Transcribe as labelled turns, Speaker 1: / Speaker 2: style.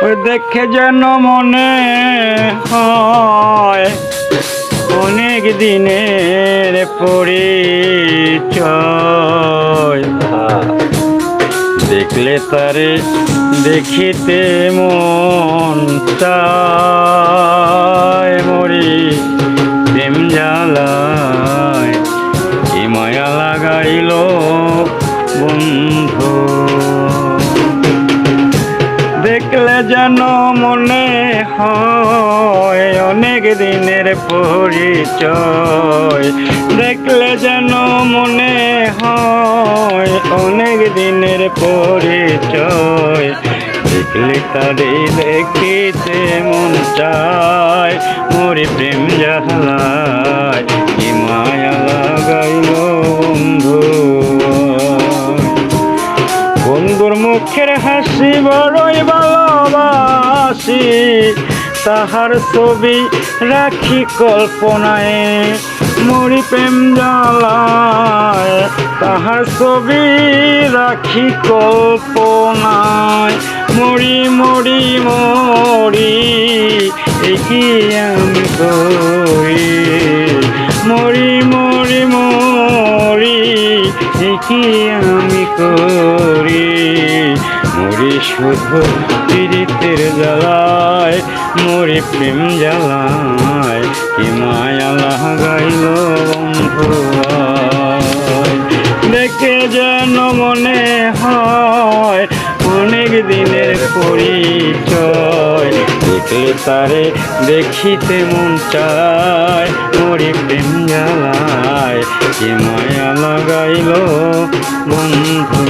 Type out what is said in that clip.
Speaker 1: ওই দেখে যেন মনে হয় অনেক দিনের পরিচয়। দেখলে তারে দেখিতে মন চায়, মরি প্রেম জ্বালায় কি মায়া লাগাইল বন্ধু। দেখলে যেন মনে হয় অনেক দিনের পরিচয়, দেখলে যেন মনে হয় অনেক দিনের পরিচয়। দেখলে তারে দেখিতে মন চায়, মোরে প্রেম জ্বালায় কি মায়া লাগাইল বন্ধু। বন্ধুর মুখের হাসি বড়ই ভালোবাসি, তাহার ছবি রাখি কল্পনায়, মরি প্রেম জ্বালায় তাহার ছবি রাখি কল্পনায়। মরি মরি মরি এ কি আমি করি, মরি মরি মরি এ কি আমি করি। মরি শুধু পীড়িতের জ্বালায়, মরি প্রেম জ্বালায় কি মায়া লাগাইল বন্ধু। দেখে যেন মনে হয় অনেক দিনের পরিচয়, দেখলে তারে দেখিতে মন চায়, মরি প্রেম জ্বালায় কি মায়া লাগাইল বন্ধু।